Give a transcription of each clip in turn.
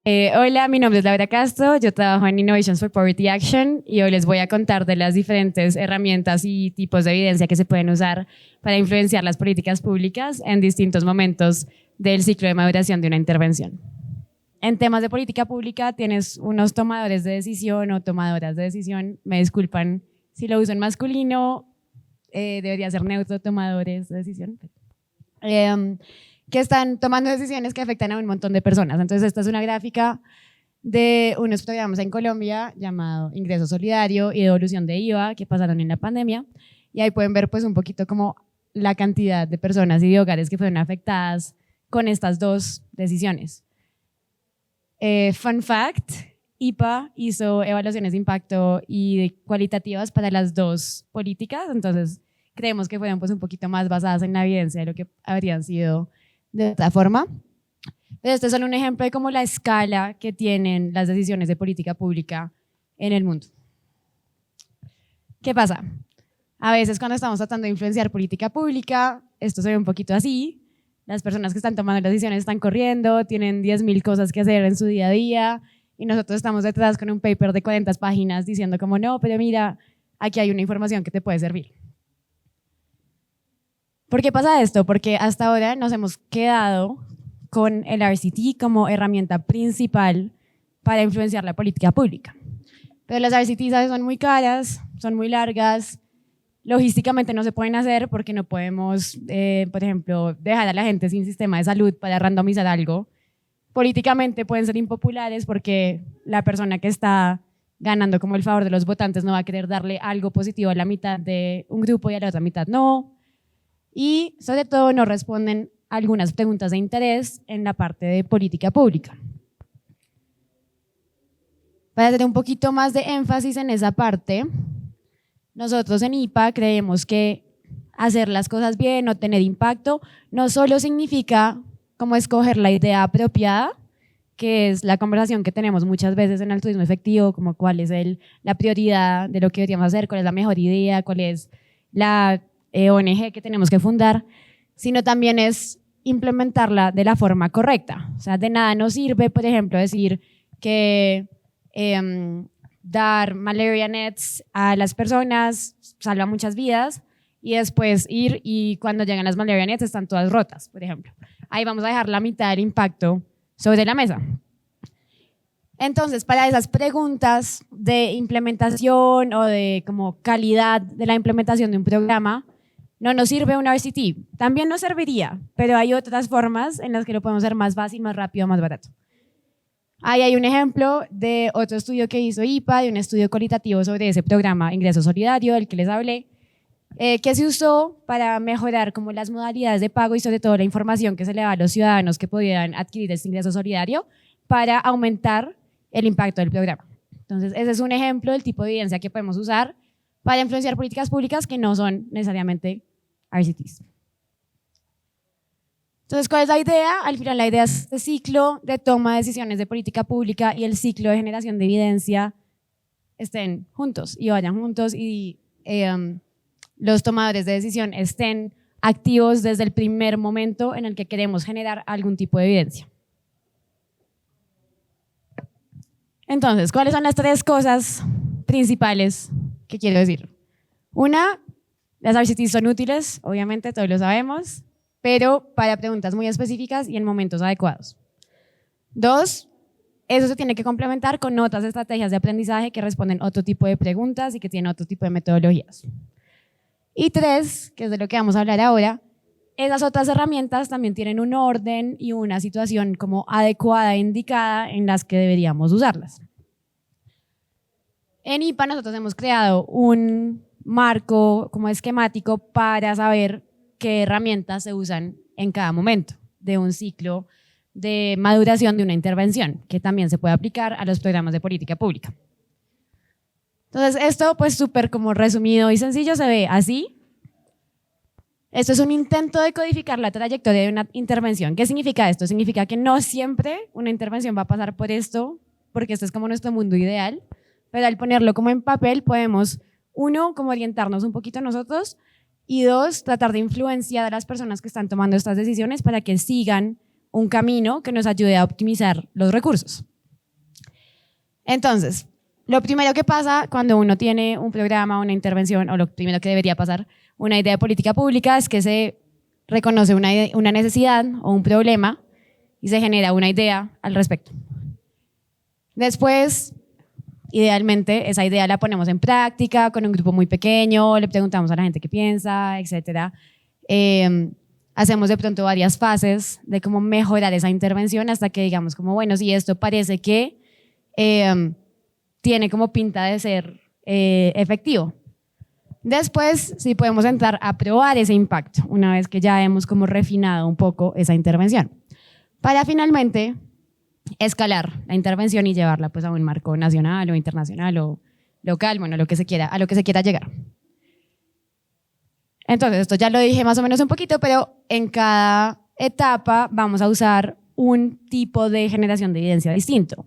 Hola, mi nombre es Laura Castro, yo trabajo en Innovations for Poverty Action y hoy les voy a contar de las diferentes herramientas y tipos de evidencia que se pueden usar para influenciar las políticas públicas en distintos momentos del ciclo de maduración de una intervención. En temas de política pública tienes unos tomadores de decisión o tomadoras de decisión, me disculpan si lo uso en masculino, debería ser neutro, tomadores de decisión. Que están tomando decisiones que afectan a un montón de personas. Entonces, esta es una gráfica de unos programas en Colombia llamado Ingreso Solidario y Devolución de IVA que pasaron en la pandemia. Y ahí pueden ver pues un poquito como la cantidad de personas y de hogares que fueron afectadas con estas dos decisiones. Fun fact, IPA hizo evaluaciones de impacto y cualitativas para las dos políticas, entonces creemos que fueron pues un poquito más basadas en la evidencia de lo que habrían sido de otra forma. Pero este es solo un ejemplo de cómo la escala que tienen las decisiones de política pública en el mundo. ¿Qué pasa? A veces cuando estamos tratando de influenciar política pública, esto se ve un poquito así. Las personas que están tomando las decisiones están corriendo, tienen 10.000 cosas que hacer en su día a día y nosotros estamos detrás con un paper de 40 páginas diciendo como no, pero mira, aquí hay una información que te puede servir. ¿Por qué pasa esto? Porque hasta ahora nos hemos quedado con el RCT como herramienta principal para influenciar la política pública. Pero las RCTs a veces son muy caras, son muy largas, logísticamente no se pueden hacer porque no podemos, por ejemplo, dejar a la gente sin sistema de salud para randomizar algo. Políticamente pueden ser impopulares porque la persona que está ganando como el favor de los votantes no va a querer darle algo positivo a la mitad de un grupo y a la otra mitad no. Y sobre todo no responden a algunas preguntas de interés en la parte de política pública. Para hacer un poquito más de énfasis en esa parte, nosotros en IPA creemos que hacer las cosas bien o tener impacto no solo significa como escoger la idea apropiada, que es la conversación que tenemos muchas veces en altruismo efectivo, como cuál es la prioridad de lo que deberíamos hacer, cuál es la mejor idea, cuál es la ONG que tenemos que fundar, sino también es implementarla de la forma correcta. O sea, de nada nos sirve, por ejemplo, decir que dar malaria nets a las personas salva muchas vidas y después ir y cuando llegan las malaria nets están todas rotas, por ejemplo. Ahí vamos a dejar la mitad del impacto sobre la mesa. Entonces, para esas preguntas de implementación o de como calidad de la implementación de un programa, no nos sirve un RCT. También nos serviría, pero hay otras formas en las que lo podemos hacer más fácil, más rápido, más barato. Ahí hay un ejemplo de otro estudio que hizo IPA, de un estudio cualitativo sobre ese programa Ingreso Solidario, del que les hablé, que se usó para mejorar como las modalidades de pago y sobre todo la información que se le da a los ciudadanos que pudieran adquirir este ingreso solidario para aumentar el impacto del programa. Entonces, ese es un ejemplo del tipo de evidencia que podemos usar para influenciar políticas públicas que no son necesariamente RCTs. Entonces, ¿cuál es la idea? Al final la idea es este ciclo de toma de decisiones de política pública y el ciclo de generación de evidencia estén juntos y vayan juntos y los tomadores de decisión estén activos desde el primer momento en el que queremos generar algún tipo de evidencia. Entonces, ¿cuáles son las tres cosas principales que quiero decir? Una, las RCTs son útiles, obviamente todos lo sabemos, pero para preguntas muy específicas y en momentos adecuados. Dos, eso se tiene que complementar con otras estrategias de aprendizaje que responden a otro tipo de preguntas y que tienen otro tipo de metodologías. Y tres, que es de lo que vamos a hablar ahora, esas otras herramientas también tienen un orden y una situación como adecuada e indicada en las que deberíamos usarlas. En IPA nosotros hemos creado un marco como esquemático para saber qué herramientas se usan en cada momento de un ciclo de maduración de una intervención, que también se puede aplicar a los programas de política pública. Entonces esto pues súper como resumido y sencillo se ve así. Esto es un intento de codificar la trayectoria de una intervención. ¿Qué significa esto? Significa que no siempre una intervención va a pasar por esto, porque esto es como nuestro mundo ideal, pero al ponerlo como en papel podemos, uno, como orientarnos un poquito nosotros, y dos, tratar de influenciar a las personas que están tomando estas decisiones para que sigan un camino que nos ayude a optimizar los recursos. Entonces, lo primero que pasa cuando uno tiene un programa, una intervención, o lo primero que debería pasar, una idea de política pública, es que se reconoce una necesidad o un problema y se genera una idea al respecto. Después, idealmente, esa idea la ponemos en práctica con un grupo muy pequeño, le preguntamos a la gente qué piensa, etc. Hacemos de pronto varias fases de cómo mejorar esa intervención hasta que digamos como, bueno, si esto parece que tiene como pinta de ser efectivo. Después, sí podemos entrar a probar ese impacto, una vez que ya hemos como refinado un poco esa intervención, para finalmente escalar la intervención y llevarla pues a un marco nacional o internacional o local, bueno, lo que se quiera, a lo que se quiera llegar. Entonces, esto ya lo dije más o menos un poquito, pero en cada etapa vamos a usar un tipo de generación de evidencia distinto.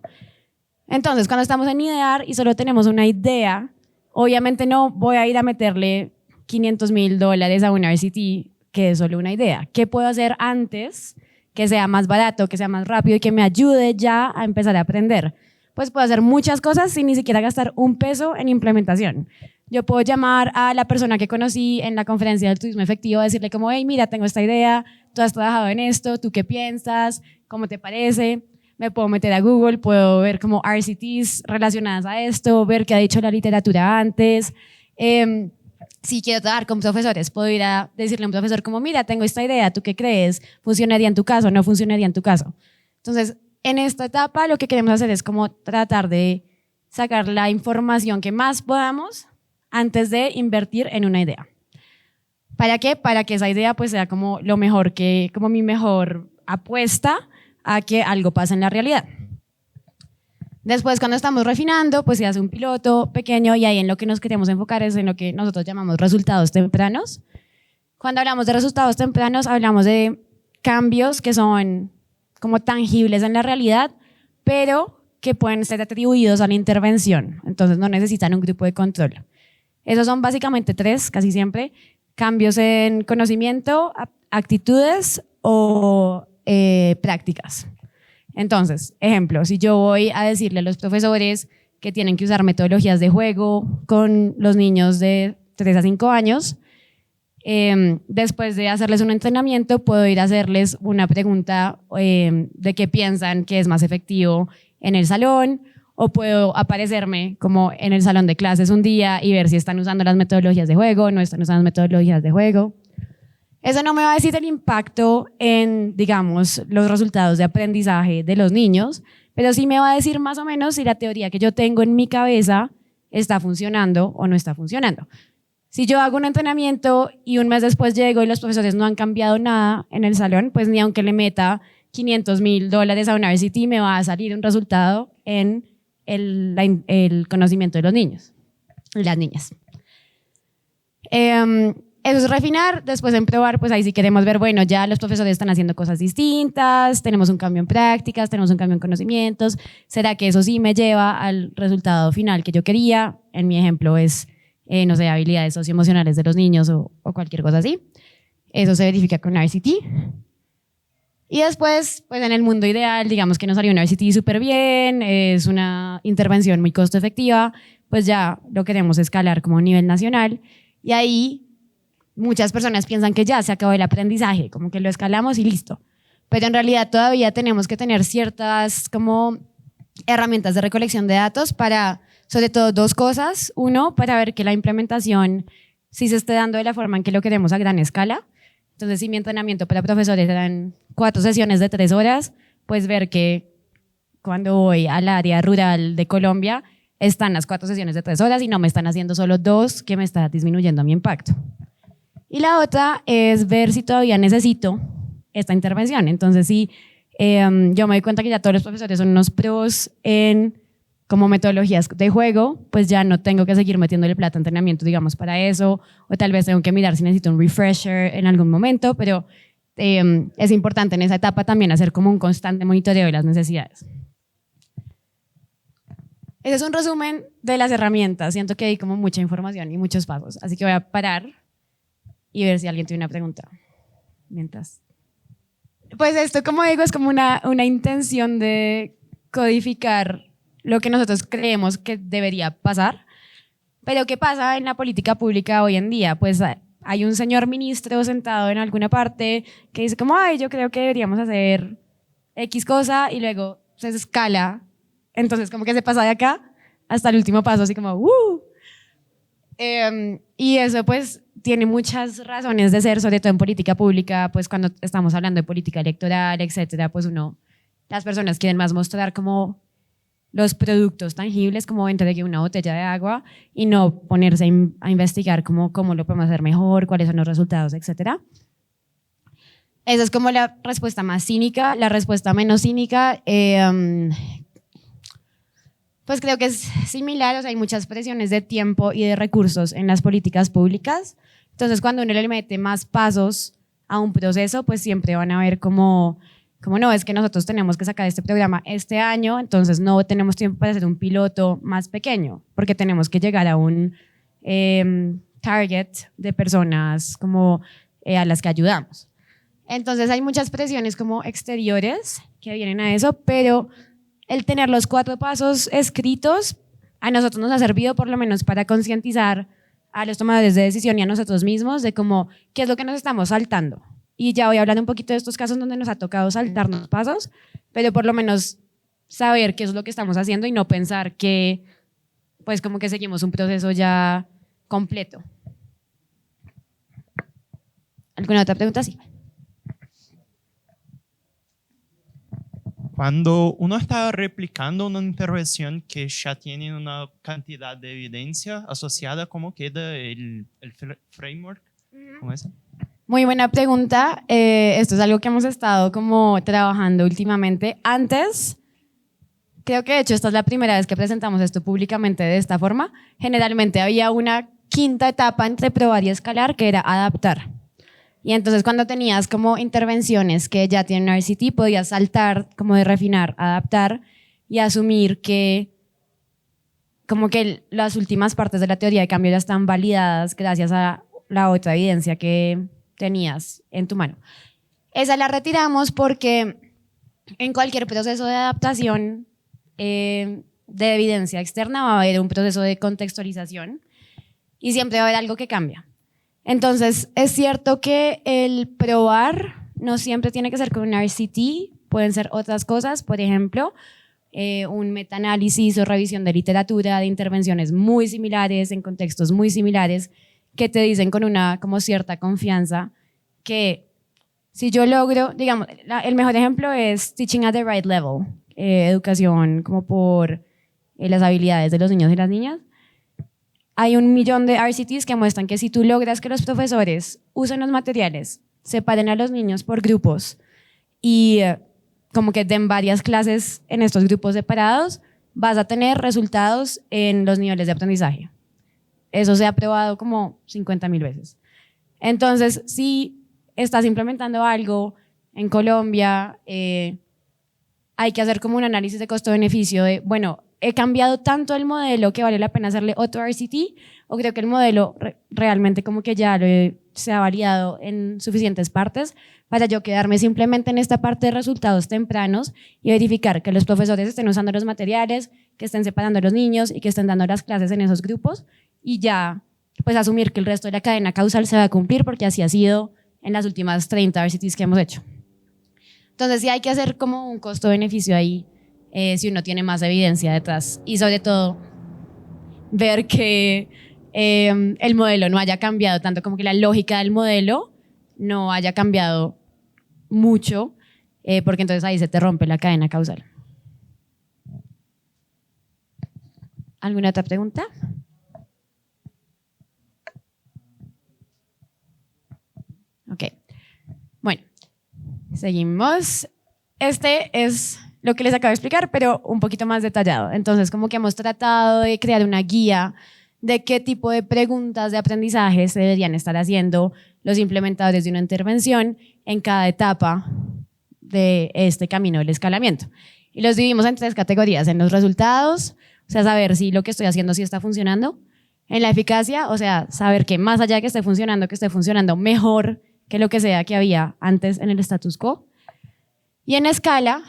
Entonces, cuando estamos en idear y solo tenemos una idea, obviamente no voy a ir a meterle $500,000 a una RCT que es solo una idea. ¿Qué puedo hacer antes que sea más barato, que sea más rápido y que me ayude ya a empezar a aprender? Pues puedo hacer muchas cosas sin ni siquiera gastar un peso en implementación. Yo puedo llamar a la persona que conocí en la conferencia del turismo efectivo, decirle como, hey, mira, tengo esta idea, tú has trabajado en esto, ¿tú qué piensas? ¿Cómo te parece? Me puedo meter a Google, puedo ver como RCTs relacionadas a esto, ver qué ha dicho la literatura antes. Si quiero trabajar con profesores, puedo ir a decirle a un profesor como, mira, tengo esta idea, ¿tú qué crees? ¿Funcionaría en tu caso? ¿No funcionaría en tu caso? Entonces, en esta etapa lo que queremos hacer es como tratar de sacar la información que más podamos antes de invertir en una idea. ¿Para qué? Para que esa idea pues sea como lo mejor que, como mi mejor apuesta a que algo pase en la realidad. Después, cuando estamos refinando, pues se hace un piloto pequeño y ahí en lo que nos queremos enfocar es en lo que nosotros llamamos resultados tempranos. Cuando hablamos de resultados tempranos, hablamos de cambios que son como tangibles en la realidad, pero que pueden ser atribuidos a la intervención. Entonces, no necesitan un grupo de control. Esos son básicamente tres, casi siempre: cambios en conocimiento, actitudes o prácticas. Entonces, ejemplo, si yo voy a decirle a los profesores que tienen que usar metodologías de juego con los niños de 3 a 5 años, después de hacerles un entrenamiento, puedo ir a hacerles una pregunta de qué piensan que es más efectivo en el salón, o puedo aparecerme como en el salón de clases un día y ver si están usando las metodologías de juego, no están usando las metodologías de juego. Eso no me va a decir el impacto en, digamos, los resultados de aprendizaje de los niños, pero sí me va a decir más o menos si la teoría que yo tengo en mi cabeza está funcionando o no está funcionando. Si yo hago un entrenamiento y un mes después llego y los profesores no han cambiado nada en el salón, pues ni aunque le meta $500,000 a una RCT me va a salir un resultado en el conocimiento de los niños y las niñas. Eso es refinar. Después en probar, pues ahí sí queremos ver, bueno, ya los profesores están haciendo cosas distintas, tenemos un cambio en prácticas, tenemos un cambio en conocimientos. ¿Será que eso sí me lleva al resultado final que yo quería? En mi ejemplo es, no sé, habilidades socioemocionales de los niños o cualquier cosa así. Eso se verifica con RCT. Y después, pues en el mundo ideal, digamos que nos salió una RCT súper bien, es una intervención muy costo efectiva, pues ya lo queremos escalar como a nivel nacional. Y ahí muchas personas piensan que ya se acabó el aprendizaje, como que lo escalamos y listo. Pero en realidad todavía tenemos que tener ciertas como herramientas de recolección de datos para, sobre todo, dos cosas. Uno, para ver que la implementación sí se esté dando de la forma en que lo queremos a gran escala. Entonces, si mi entrenamiento para profesores eran 4 sesiones de 3 horas, pues ver que cuando voy al área rural de Colombia están las 4 sesiones de 3 horas y no me están haciendo solo 2, que me está disminuyendo mi impacto. Y la otra es ver si todavía necesito esta intervención. Entonces, si yo me doy cuenta que ya todos los profesores son unos pros en como metodologías de juego, pues ya no tengo que seguir metiéndole plata a entrenamiento, digamos, para eso, o tal vez tengo que mirar si necesito un refresher en algún momento, pero es importante en esa etapa también hacer como un constante monitoreo de las necesidades. Ese es un resumen de las herramientas. Siento que hay como mucha información y muchos pasos, así que voy a parar y ver si alguien tiene una pregunta. Mientras. Pues esto, como digo, es como una intención de codificar lo que nosotros creemos que debería pasar. Pero ¿qué pasa en la política pública hoy en día? Pues hay un señor ministro sentado en alguna parte que dice como, ay, yo creo que deberíamos hacer X cosa y luego se escala. Entonces como que se pasa de acá hasta el último paso, así como, ¡uh! Y eso pues tiene muchas razones de ser, sobre todo en política pública, pues cuando estamos hablando de política electoral, etcétera, pues las personas quieren más mostrar como los productos tangibles, como entregue una botella de agua y no ponerse a investigar cómo lo podemos hacer mejor, cuáles son los resultados, etcétera. Esa es como la respuesta más cínica. La respuesta menos cínica, pues creo que es similar, o sea, hay muchas presiones de tiempo y de recursos en las políticas públicas. Entonces, cuando uno le mete más pasos a un proceso, pues siempre van a ver como no, es que nosotros tenemos que sacar este programa este año, entonces no tenemos tiempo para hacer un piloto más pequeño, porque tenemos que llegar a un target de personas como a las que ayudamos. Entonces hay muchas presiones como exteriores que vienen a eso, pero el tener los 4 pasos escritos a nosotros nos ha servido por lo menos para concientizar a los tomadores de decisión y a nosotros mismos de cómo, qué es lo que nos estamos saltando. Y ya voy a hablar un poquito de estos casos donde nos ha tocado saltarnos pasos, pero por lo menos saber qué es lo que estamos haciendo y no pensar que pues como que seguimos un proceso ya completo. ¿Alguna otra pregunta? Sí. Cuando uno está replicando una intervención que ya tiene una cantidad de evidencia asociada, ¿cómo queda el framework? ¿Cómo es? Muy buena pregunta. Esto es algo que hemos estado como trabajando últimamente. Antes, creo que de hecho esta es la primera vez que presentamos esto públicamente de esta forma. Generalmente había una quinta etapa entre probar y escalar que era adaptar. Y entonces cuando tenías como intervenciones que ya tienen RCT, podías saltar como de refinar, adaptar y asumir que como que las últimas partes de la teoría de cambio ya están validadas gracias a la otra evidencia que tenías en tu mano. Esa la retiramos porque en cualquier proceso de adaptación de evidencia externa va a haber un proceso de contextualización y siempre va a haber algo que cambia. Entonces, es cierto que el probar no siempre tiene que ser con un RCT, pueden ser otras cosas, por ejemplo, un metaanálisis o revisión de literatura de intervenciones muy similares, en contextos muy similares, que te dicen con una como cierta confianza que si yo logro, digamos, el mejor ejemplo es teaching at the right level, educación como por las habilidades de los niños y las niñas. Hay 1 millón de RCTs que muestran que si tú logras que los profesores usen los materiales, separen a los niños por grupos y como que den varias clases en estos grupos separados, vas a tener resultados en los niveles de aprendizaje. Eso se ha probado como 50.000 veces. Entonces, si estás implementando algo en Colombia, hay que hacer como un análisis de costo-beneficio de, bueno, ¿he cambiado tanto el modelo que vale la pena hacerle otro RCT? ¿O creo que el modelo realmente como que ya se ha validado en suficientes partes para yo quedarme simplemente en esta parte de resultados tempranos y verificar que los profesores estén usando los materiales, que estén separando a los niños y que estén dando las clases en esos grupos y ya pues asumir que el resto de la cadena causal se va a cumplir porque así ha sido en las últimas 30 RCTs que hemos hecho. Entonces sí hay que hacer como un costo-beneficio ahí si uno tiene más evidencia detrás y sobre todo ver que el modelo no haya cambiado tanto, como que la lógica del modelo no haya cambiado mucho, porque entonces ahí se te rompe la cadena causal. ¿Alguna otra pregunta? Ok, bueno, seguimos. Este es lo que les acabo de explicar, pero un poquito más detallado. Entonces, como que hemos tratado de crear una guía de qué tipo de preguntas de aprendizaje se deberían estar haciendo los implementadores de una intervención en cada etapa de este camino del escalamiento. Y los dividimos en 3 categorías: en los resultados, o sea, saber si lo que estoy haciendo sí está funcionando; en la eficacia, o sea, saber que más allá de que esté funcionando mejor que lo que sea que había antes en el status quo; y en escala,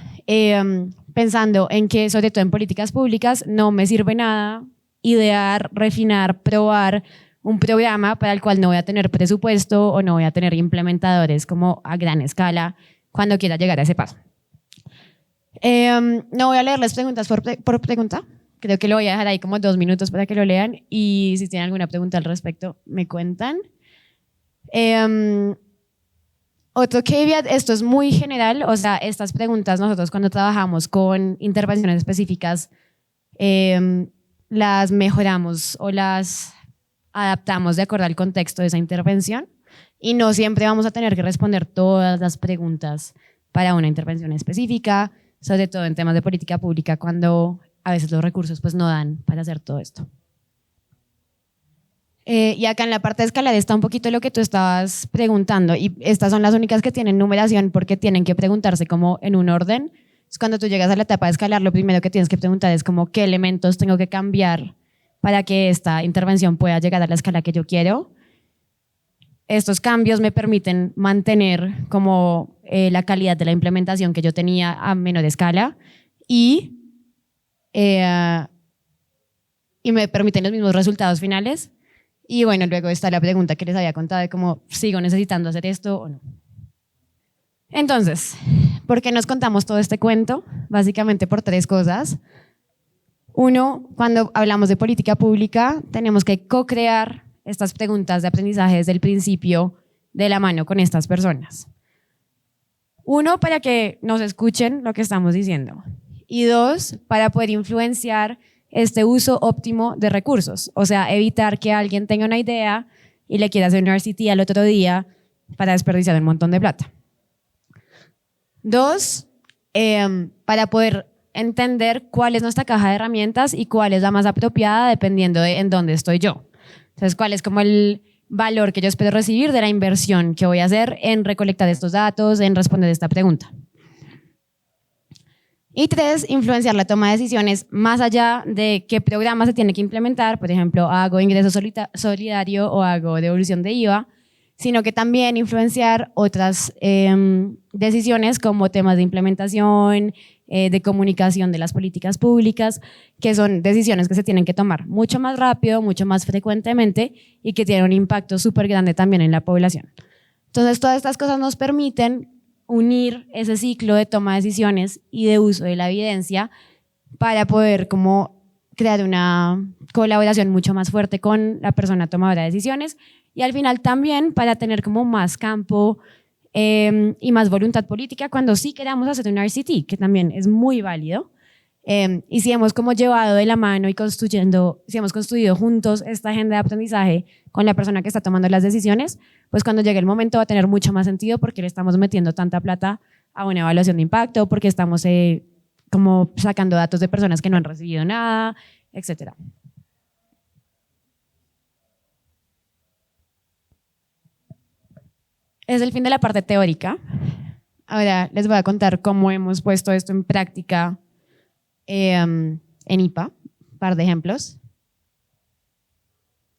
pensando en que, sobre todo en políticas públicas, no me sirve nada idear, refinar, probar un programa para el cual no voy a tener presupuesto o no voy a tener implementadores como a gran escala cuando quiera llegar a ese paso. No voy a leer las preguntas por pregunta. Creo que lo voy a dejar ahí como 2 minutos para que lo lean y si tienen alguna pregunta al respecto me cuentan. Otro caveat, esto es muy general, o sea, estas preguntas nosotros cuando trabajamos con intervenciones específicas las mejoramos o las adaptamos de acuerdo al contexto de esa intervención y no siempre vamos a tener que responder todas las preguntas para una intervención específica, sobre todo en temas de política pública cuando a veces los recursos pues no dan para hacer todo esto. Y acá en la parte de escalar está un poquito lo que tú estabas preguntando y estas son las únicas que tienen numeración porque tienen que preguntarse como en un orden. Cuando tú llegas a la etapa de escalar, lo primero que tienes que preguntar es como qué elementos tengo que cambiar para que esta intervención pueda llegar a la escala que yo quiero. Estos cambios me permiten mantener como la calidad de la implementación que yo tenía a menor escala y me permiten los mismos resultados finales. Y bueno, luego está la pregunta que les había contado de cómo sigo necesitando hacer esto o no. Entonces, ¿por qué nos contamos todo este cuento? Básicamente por 3 cosas. Uno, cuando hablamos de política pública, tenemos que co-crear estas preguntas de aprendizaje desde el principio de la mano con estas personas. Uno, para que nos escuchen lo que estamos diciendo. Y 2, para poder influenciar este uso óptimo de recursos. O sea, evitar que alguien tenga una idea y le quiera hacer un RCT al otro día para desperdiciar un montón de plata. 2, para poder entender cuál es nuestra caja de herramientas y cuál es la más apropiada dependiendo de en dónde estoy yo. Entonces, cuál es como el valor que yo espero recibir de la inversión que voy a hacer en recolectar estos datos, en responder esta pregunta. Y 3, influenciar la toma de decisiones más allá de qué programa se tiene que implementar, por ejemplo, hago ingreso solidario o hago devolución de IVA, sino que también influenciar otras decisiones como temas de implementación, de comunicación de las políticas públicas, que son decisiones que se tienen que tomar mucho más rápido, mucho más frecuentemente y que tienen un impacto súper grande también en la población. Entonces, todas estas cosas nos permiten unir ese ciclo de toma de decisiones y de uso de la evidencia para poder como crear una colaboración mucho más fuerte con la persona tomadora de decisiones y al final también para tener como más campo y más voluntad política cuando sí queramos hacer un RCT, que también es muy válido. Y si hemos como llevado de la mano y si hemos construido juntos esta agenda de aprendizaje con la persona que está tomando las decisiones, pues cuando llegue el momento va a tener mucho más sentido porque le estamos metiendo tanta plata a una evaluación de impacto, porque estamos como sacando datos de personas que no han recibido nada, etc. Es el fin de la parte teórica. Ahora les voy a contar cómo hemos puesto esto en práctica en IPA, un par de ejemplos.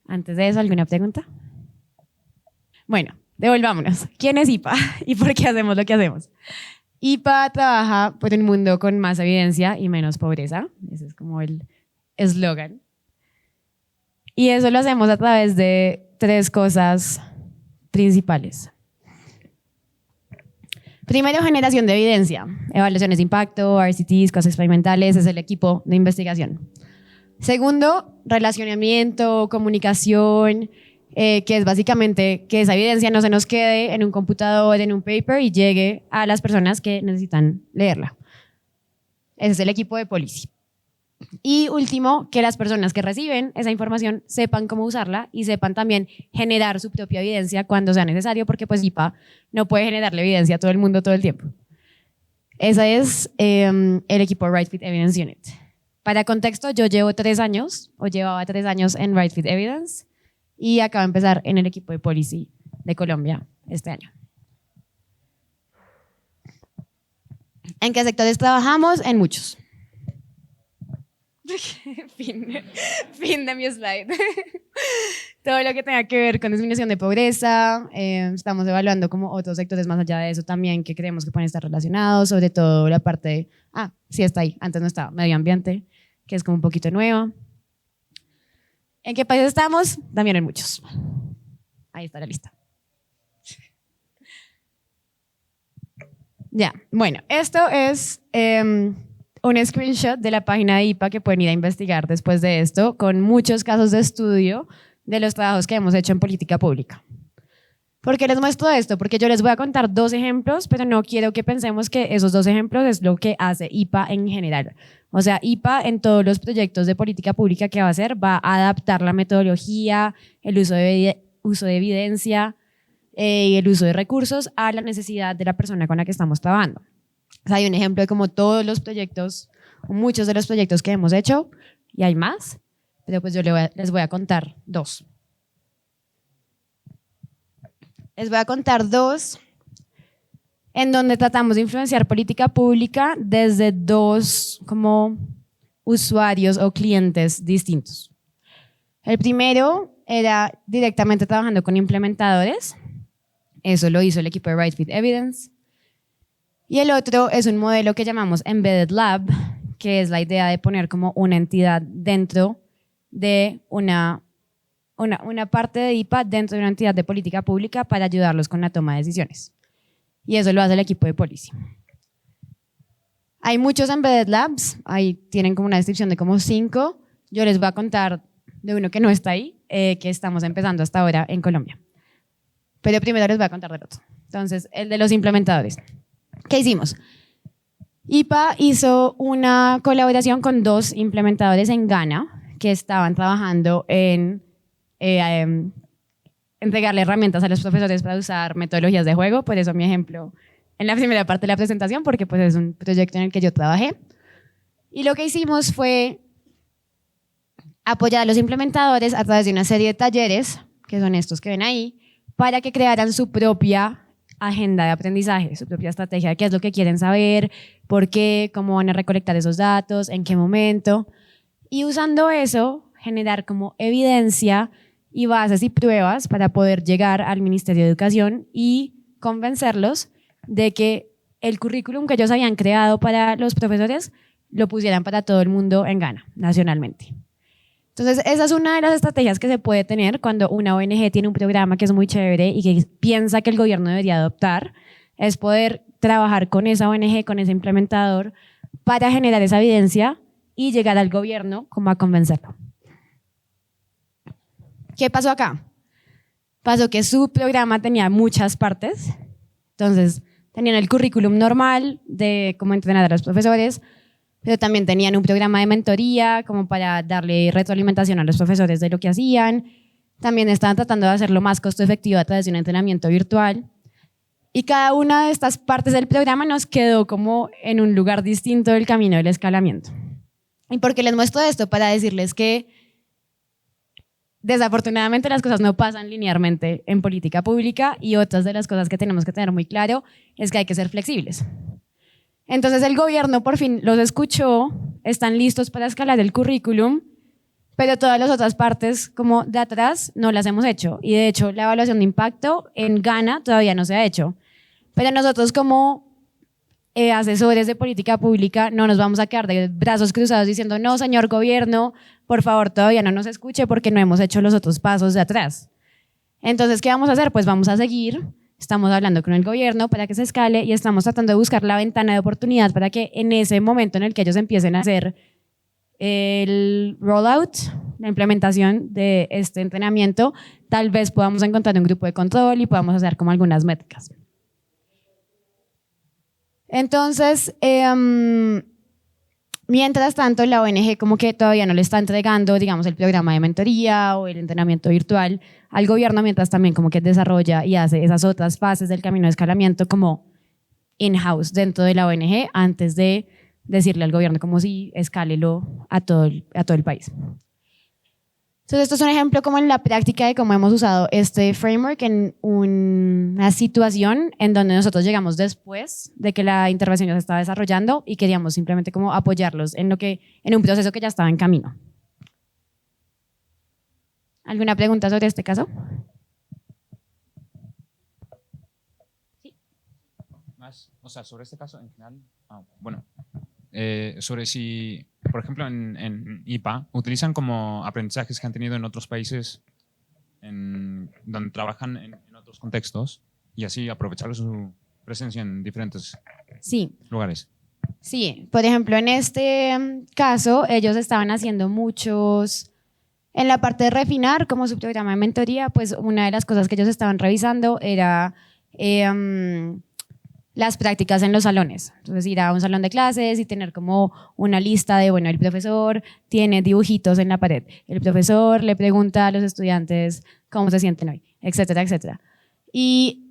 Antes de eso, ¿alguna pregunta? Bueno, devolvámonos. ¿Quién es IPA y por qué hacemos lo que hacemos? IPA trabaja por un mundo con más evidencia y menos pobreza. Ese es como el eslogan. Y eso lo hacemos a través de 3 cosas principales. Primero, generación de evidencia, evaluaciones de impacto, RCTs, cosas experimentales, es el equipo de investigación. Segundo, relacionamiento, comunicación, que es básicamente que esa evidencia no se nos quede en un computador, en un paper y llegue a las personas que necesitan leerla. Ese es el equipo de policy. Y último, que las personas que reciben esa información sepan cómo usarla y sepan también generar su propia evidencia cuando sea necesario, porque pues IPA no puede generarle evidencia a todo el mundo todo el tiempo. Ese es el equipo Right Fit Evidence Unit. Para contexto, yo llevaba 3 años en Right Fit Evidence y acabo de empezar en el equipo de Policy de Colombia este año. ¿En qué sectores trabajamos? En muchos. fin de mi slide. todo lo que tenga que ver con disminución de pobreza. Estamos evaluando como otros sectores más allá de eso también que creemos que pueden estar relacionados, sobre todo la parte de, sí está ahí, antes no estaba, medio ambiente, que es como un poquito nueva. ¿En qué países estamos? También en muchos. Ahí está la lista. Ya, bueno, esto es un screenshot de la página de IPA que pueden ir a investigar después de esto, con muchos casos de estudio de los trabajos que hemos hecho en política pública. ¿Por qué les muestro esto? Porque yo les voy a contar 2 ejemplos, pero no quiero que pensemos que esos 2 ejemplos es lo que hace IPA en general. O sea, IPA en todos los proyectos de política pública que va a hacer va a adaptar la metodología, el uso de evidencia y el uso de recursos a la necesidad de la persona con la que estamos trabajando. O sea, hay un ejemplo de como todos los proyectos, o muchos de los proyectos que hemos hecho, y hay más, pero pues yo les voy a contar 2. Les voy a contar 2 en donde tratamos de influenciar política pública desde 2 como usuarios o clientes distintos. El primero era directamente trabajando con implementadores. Eso lo hizo el equipo de Right Fit Evidence. Y el otro es un modelo que llamamos Embedded Lab, que es la idea de poner como una entidad dentro de una parte de IPA dentro de una entidad de política pública para ayudarlos con la toma de decisiones. Y eso lo hace el equipo de Policy. Hay muchos Embedded Labs, ahí tienen como una descripción de como 5. Yo les voy a contar de uno que no está ahí, que estamos empezando hasta ahora en Colombia. Pero primero les voy a contar del otro. Entonces, el de los implementadores. ¿Qué hicimos? IPA hizo una colaboración con 2 implementadores en Ghana que estaban trabajando en entregarle herramientas a los profesores para usar metodologías de juego. Por eso mi ejemplo en la primera parte de la presentación, porque pues es un proyecto en el que yo trabajé. Y lo que hicimos fue apoyar a los implementadores a través de una serie de talleres, que son estos que ven ahí, para que crearan su propia agenda de aprendizaje, su propia estrategia de qué es lo que quieren saber, por qué, cómo van a recolectar esos datos, en qué momento. Y usando eso, generar como evidencia y bases y pruebas para poder llegar al Ministerio de Educación y convencerlos de que el currículum que ellos habían creado para los profesores lo pusieran para todo el mundo en Ghana, nacionalmente. Entonces, esa es una de las estrategias que se puede tener cuando una ONG tiene un programa que es muy chévere y que piensa que el gobierno debería adoptar, es poder trabajar con esa ONG, con ese implementador, para generar esa evidencia y llegar al gobierno como a convencerlo. ¿Qué pasó acá? Pasó que su programa tenía muchas partes, entonces tenían el currículum normal de cómo entrenar a los profesores, pero también tenían un programa de mentoría como para darle retroalimentación a los profesores de lo que hacían. También estaban tratando de hacerlo más costo efectivo a través de un entrenamiento virtual. Y cada una de estas partes del programa nos quedó como en un lugar distinto del camino del escalamiento. ¿Y por qué les muestro esto? Para decirles que desafortunadamente las cosas no pasan linealmente en política pública y otras de las cosas que tenemos que tener muy claro es que hay que ser flexibles. Entonces el gobierno por fin los escuchó, están listos para escalar el currículum, pero todas las otras partes como de atrás no las hemos hecho. Y de hecho la evaluación de impacto en Ghana todavía no se ha hecho. Pero nosotros como asesores de política pública no nos vamos a quedar de brazos cruzados diciendo no, señor gobierno, por favor todavía no nos escuche porque no hemos hecho los otros pasos de atrás. Entonces, ¿qué vamos a hacer? Pues vamos a seguir. Estamos hablando con el gobierno para que se escale y estamos tratando de buscar la ventana de oportunidad para que en ese momento en el que ellos empiecen a hacer el rollout, la implementación de este entrenamiento, tal vez podamos encontrar un grupo de control y podamos hacer como algunas métricas. Entonces, mientras tanto, la ONG como que todavía no le está entregando, digamos, el programa de mentoría o el entrenamiento virtual al gobierno, mientras también como que desarrolla y hace esas otras fases del camino de escalamiento como in-house dentro de la ONG antes de decirle al gobierno como si escálelo a todo el país. Entonces, esto es un ejemplo como en la práctica de cómo hemos usado este framework en una situación en donde nosotros llegamos después de que la intervención ya se estaba desarrollando y queríamos simplemente como apoyarlos en un proceso que ya estaba en camino. ¿Alguna pregunta sobre este caso? Más, o sea, sobre este caso en general, bueno, sobre si, por ejemplo, en IPA, utilizan como aprendizajes que han tenido en otros países donde trabajan en otros contextos y así aprovechar su presencia en diferentes lugares. Sí, por ejemplo, en este caso, ellos estaban haciendo muchos, en la parte de refinar, como su programa de mentoría, pues una de las cosas que ellos estaban revisando era las prácticas en los salones. Entonces, ir a un salón de clases y tener como una lista de, bueno, el profesor tiene dibujitos en la pared, el profesor le pregunta a los estudiantes cómo se sienten hoy, etcétera, etcétera. Y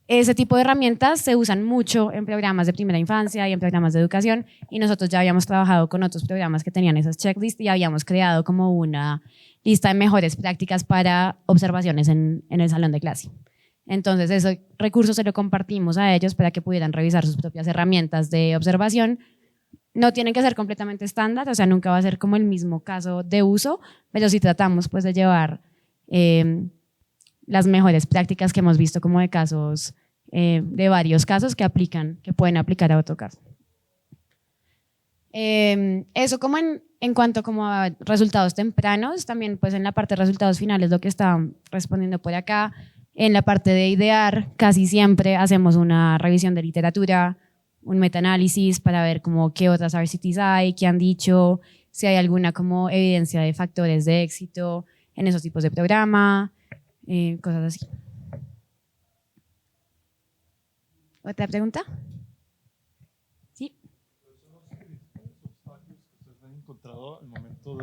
ese tipo de herramientas se usan mucho en programas de primera infancia y en programas de educación, y nosotros ya habíamos trabajado con otros programas que tenían esas checklists y habíamos creado como una lista de mejores prácticas para observaciones en el salón de clase. Entonces, ese recurso se lo compartimos a ellos para que pudieran revisar sus propias herramientas de observación. No tienen que ser completamente estándar, o sea, nunca va a ser como el mismo caso de uso, pero sí tratamos pues de llevar las mejores prácticas que hemos visto como de casos, de varios casos que pueden aplicar a otro caso. Eso como en cuanto como a resultados tempranos, también pues en la parte de resultados finales, lo que estaban respondiendo por acá, en la parte de idear, casi siempre hacemos una revisión de literatura, un metaanálisis para ver como qué otras RCTs hay, qué han dicho, si hay alguna como evidencia de factores de éxito en esos tipos de programa, cosas así. ¿Otra pregunta? Sí. ¿Ustedes han encontrado al momento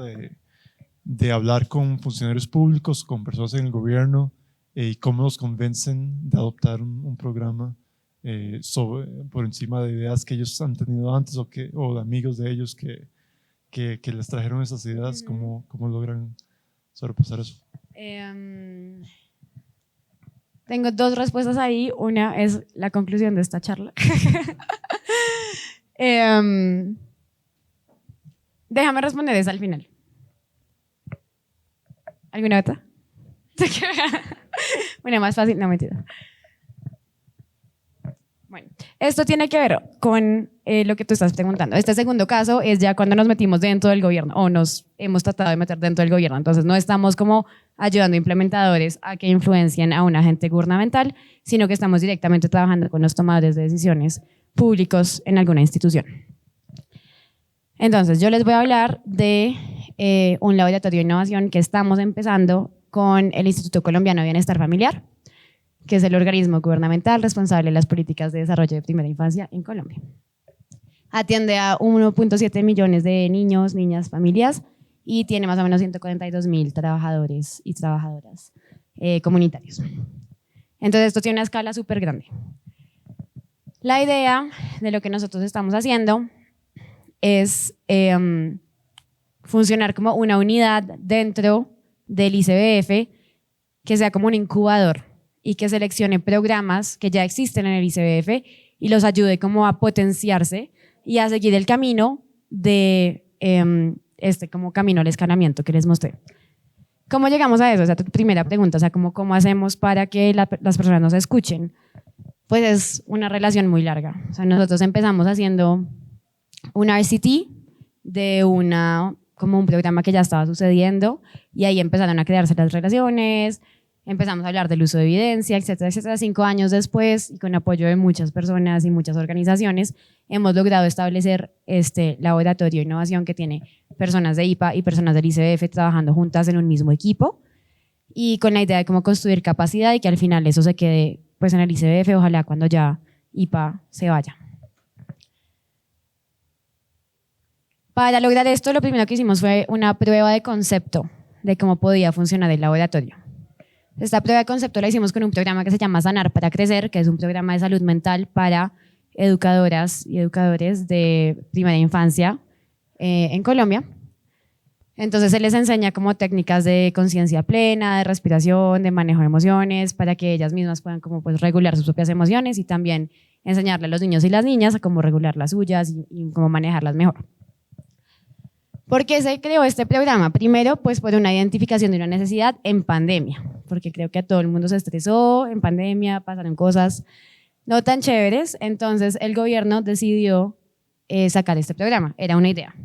de hablar con funcionarios públicos, con personas en el gobierno, y cómo los convencen de adoptar un programa por encima de ideas que ellos han tenido antes o de amigos de ellos que les trajeron esas ideas? ¿Cómo logran sobrepasar eso? Tengo dos respuestas ahí. Una es la conclusión de esta charla. Déjame responder esa al final. ¿Alguna otra? Una más fácil, no, mentira. Bueno, esto tiene que ver con lo que tú estás preguntando. Este segundo caso es ya cuando nos metimos dentro del gobierno o nos hemos tratado de meter dentro del gobierno. Entonces no estamos como ayudando a implementadores a que influencien a un agente gubernamental, sino que estamos directamente trabajando con los tomadores de decisiones públicos en alguna institución. Entonces yo les voy a hablar de un laboratorio de innovación que estamos empezando con el Instituto Colombiano de Bienestar Familiar, que es el organismo gubernamental responsable de las políticas de desarrollo de primera infancia en Colombia. Atiende a 1.7 millones de niños, niñas, familias y tiene más o menos 142.000 trabajadores y trabajadoras comunitarios. Entonces esto tiene una escala súper grande. La idea de lo que nosotros estamos haciendo es funcionar como una unidad dentro del ICBF que sea como un incubador y que seleccione programas que ya existen en el ICBF y los ayude como a potenciarse y a seguir el camino de este como camino al escalamiento que les mostré. ¿Cómo llegamos a eso? O sea, tu primera pregunta, o sea, ¿cómo hacemos para que las personas nos escuchen? Pues es una relación muy larga. O sea, nosotros empezamos haciendo una RCT de como un programa que ya estaba sucediendo y ahí empezaron a crearse las relaciones, empezamos a hablar del uso de evidencia, etcétera, etcétera. 5 años después, y con apoyo de muchas personas y muchas organizaciones, hemos logrado establecer este laboratorio de innovación que tiene personas de IPA y personas del ICBF trabajando juntas en un mismo equipo y con la idea de cómo construir capacidad y que al final eso se quede pues en el ICBF, ojalá cuando ya IPA se vaya. Para lograr esto, lo primero que hicimos fue una prueba de concepto de cómo podía funcionar el laboratorio. Esta prueba de concepto la hicimos con un programa que se llama Sanar para Crecer, que es un programa de salud mental para educadoras y educadores de primera infancia en Colombia. Entonces se les enseña como técnicas de conciencia plena, de respiración, de manejo de emociones, para que ellas mismas puedan como pues regular sus propias emociones y también enseñarle a los niños y las niñas a cómo regular las suyas y cómo manejarlas mejor. ¿Por qué se creó este programa? Primero, pues por una identificación de una necesidad en pandemia, porque creo que a todo el mundo se estresó en pandemia, pasaron cosas no tan chéveres, entonces el gobierno decidió sacar este programa, era una idea.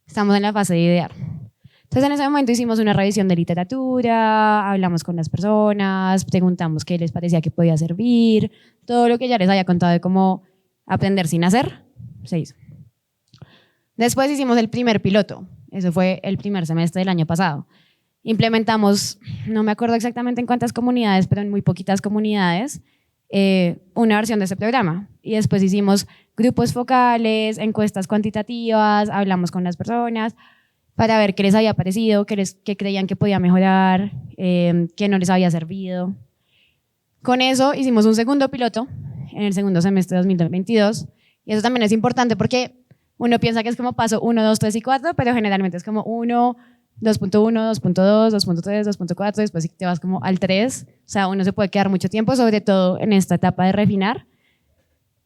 Estamos en la fase de idear. Entonces en ese momento hicimos una revisión de literatura, hablamos con las personas, preguntamos qué les parecía que podía servir, todo lo que ya les había contado de cómo aprender sin hacer, se hizo. Después hicimos el primer piloto, eso fue el primer semestre del año pasado. Implementamos, no me acuerdo exactamente en cuántas comunidades, pero en muy poquitas comunidades, una versión de ese programa. Y después hicimos grupos focales, encuestas cuantitativas, hablamos con las personas para ver qué les había parecido, qué creían que podía mejorar, qué no les había servido. Con eso hicimos un segundo piloto en el segundo semestre de 2022 y eso también es importante porque uno piensa que es como paso 1, 2, 3 y 4, pero generalmente es como 1, 2.1, 2.2, 2.3, 2.4, después te vas como al 3, o sea, uno se puede quedar mucho tiempo, sobre todo en esta etapa de refinar,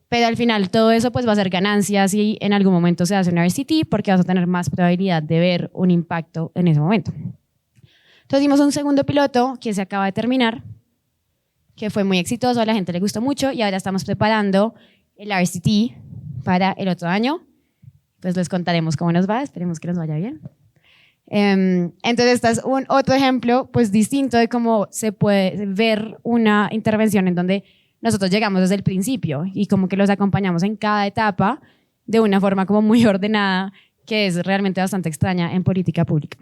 pero al final todo eso pues va a ser ganancia si en algún momento se hace una RCT porque vas a tener más probabilidad de ver un impacto en ese momento. Entonces hicimos un segundo piloto que se acaba de terminar, que fue muy exitoso, a la gente le gustó mucho y ahora estamos preparando el RCT para el otro año. Pues les contaremos cómo nos va, esperemos que nos vaya bien. Entonces este es un otro ejemplo pues distinto de cómo se puede ver una intervención en donde nosotros llegamos desde el principio y como que los acompañamos en cada etapa de una forma como muy ordenada, que es realmente bastante extraña en política pública.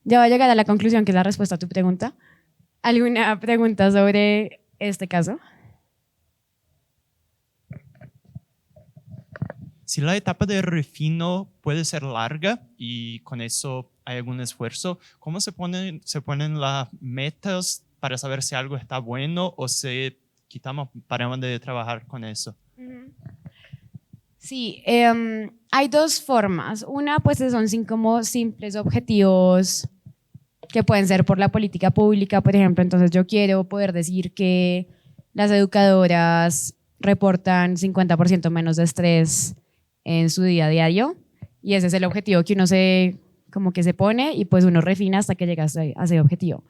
Ya voy a llegar a la conclusión, que es la respuesta a tu pregunta. ¿Alguna pregunta sobre este caso? Si la etapa de refino puede ser larga y con eso hay algún esfuerzo, ¿cómo se ponen las metas para saber si algo está bueno o si paramos de trabajar con eso? Sí, hay dos formas. Una, pues son como simples objetivos que pueden ser por la política pública, por ejemplo. Entonces yo quiero poder decir que las educadoras reportan 50% menos de estrés en su día a diario y ese es el objetivo que uno como que se pone y pues uno refina hasta que llega a ese objetivo.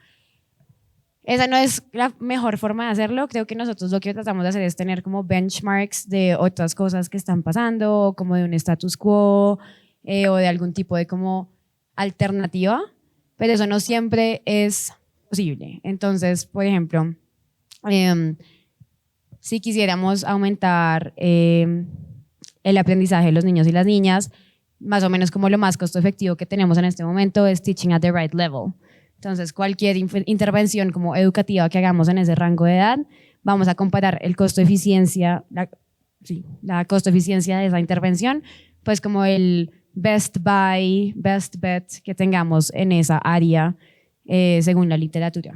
Esa no es la mejor forma de hacerlo. Creo que nosotros lo que tratamos de hacer es tener como benchmarks de otras cosas que están pasando, como de un status quo o de algún tipo de como alternativa, pero eso no siempre es posible. Entonces, por ejemplo, si quisiéramos aumentar el aprendizaje de los niños y las niñas, más o menos como lo más costo efectivo que tenemos en este momento es teaching at the right level. Entonces, cualquier intervención como educativa que hagamos en ese rango de edad, vamos a comparar el costo-eficiencia, la costo-eficiencia de esa intervención, pues como el best buy, best bet que tengamos en esa área según la literatura.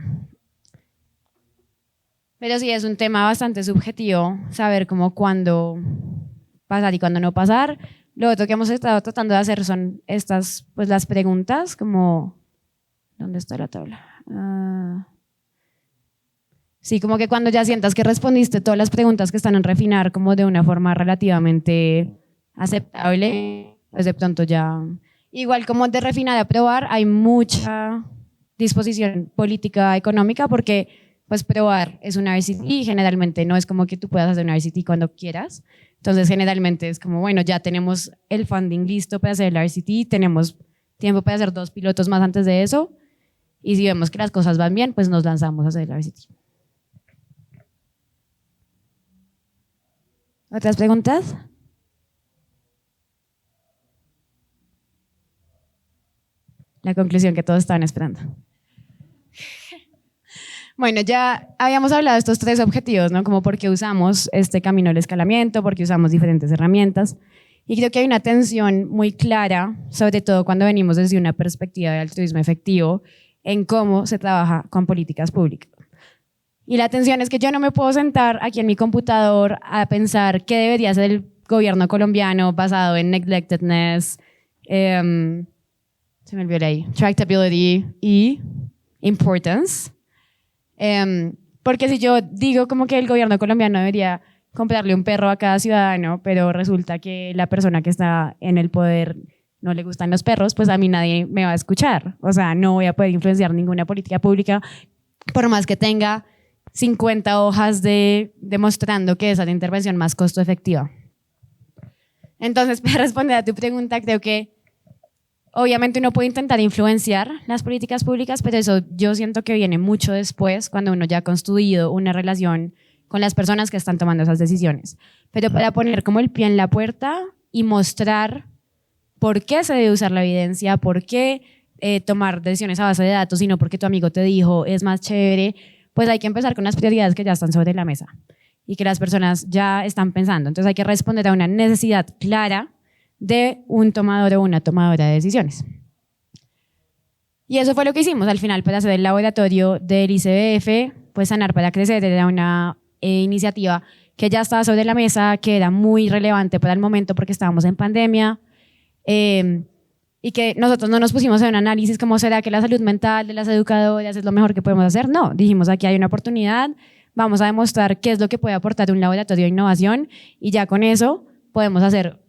Pero sí, es un tema bastante subjetivo saber cómo cuándo pasar y cuándo no pasar. Lo otro que hemos estado tratando de hacer son estas, pues las preguntas como... ¿Dónde está la tabla? Sí, como que cuando ya sientas que respondiste todas las preguntas que están en refinar como de una forma relativamente aceptable, pues de pronto ya... Igual como de refinar a probar, hay mucha disposición política económica porque pues probar es una RCT y generalmente no es como que tú puedas hacer una RCT cuando quieras. Entonces generalmente es como, bueno, ya tenemos el funding listo para hacer el RCT, tenemos tiempo para hacer 2 pilotos más antes de eso. Y si vemos que las cosas van bien, pues nos lanzamos a hacer el RCT. ¿Otras preguntas? La conclusión que todos estaban esperando. Bueno, ya habíamos hablado de estos 3 objetivos, ¿no? Como por qué usamos este camino del escalamiento, por qué usamos diferentes herramientas. Y creo que hay una tensión muy clara, sobre todo cuando venimos desde una perspectiva de altruismo efectivo, en cómo se trabaja con políticas públicas. Y la tensión es que yo no me puedo sentar aquí en mi computador a pensar qué debería hacer el gobierno colombiano basado en neglectedness, se me olvidó ahí, tractability y importance. Porque si yo digo como que el gobierno colombiano debería comprarle un perro a cada ciudadano, pero resulta que la persona que está en el poder no le gustan los perros, pues a mí nadie me va a escuchar. O sea, no voy a poder influenciar ninguna política pública, por más que tenga 50 hojas demostrando que esa es la intervención más costo efectiva. Entonces, para responder a tu pregunta, creo que obviamente uno puede intentar influenciar las políticas públicas, pero eso yo siento que viene mucho después, cuando uno ya ha construido una relación con las personas que están tomando esas decisiones. Pero para poner como el pie en la puerta y mostrar por qué se debe usar la evidencia, por qué tomar decisiones a base de datos y no porque tu amigo te dijo es más chévere, pues hay que empezar con las prioridades que ya están sobre la mesa y que las personas ya están pensando. Entonces hay que responder a una necesidad clara de un tomador o una tomadora de decisiones. Y eso fue lo que hicimos al final para hacer el laboratorio del ICBF, pues Sanar para Crecer era una iniciativa que ya estaba sobre la mesa, que era muy relevante para el momento porque estábamos en pandemia, y que nosotros no nos pusimos en un análisis como será que la salud mental de las educadoras es lo mejor que podemos hacer. No, dijimos aquí hay una oportunidad, vamos a demostrar qué es lo que puede aportar un laboratorio de innovación y ya con eso podemos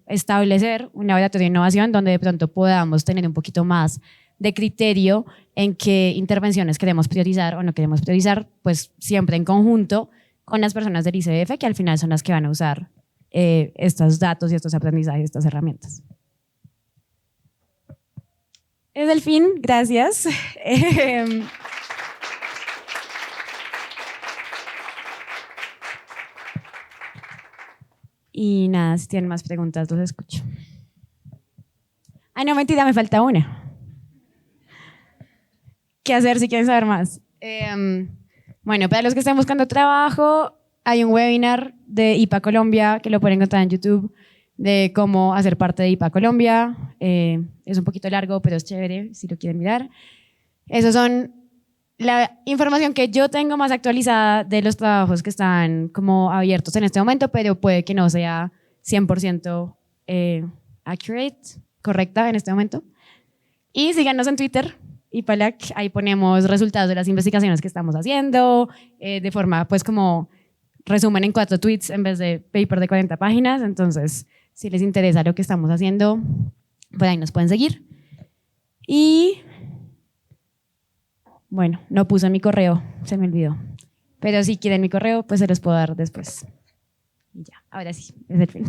establecer un laboratorio de innovación donde de pronto podamos tener un poquito más de criterio en qué intervenciones queremos priorizar o no queremos priorizar, pues siempre en conjunto con las personas del ICBF, que al final son las que van a usar estos datos y estos aprendizajes, estas herramientas. Es el fin, gracias. Y nada, si tienen más preguntas, los escucho. Ah, no, mentira, me falta una. ¿Qué hacer si quieren saber más? Bueno, para los que estén buscando trabajo, hay un webinar de IPA Colombia que lo pueden encontrar en YouTube de cómo hacer parte de IPA Colombia. Es un poquito largo, pero es chévere si lo quieren mirar. Esos son la información que yo tengo más actualizada de los trabajos que están como abiertos en este momento, pero puede que no sea 100% accurate, correcta en este momento. Y síganos en Twitter, IPALAC, ahí ponemos resultados de las investigaciones que estamos haciendo, de forma pues como resumen en 4 tweets en vez de paper de 40 páginas, entonces si les interesa lo que estamos haciendo, por ahí nos pueden seguir. Y bueno, no puse mi correo, se me olvidó. Pero si quieren mi correo, pues se los puedo dar después. Y ya, ahora sí, es el fin.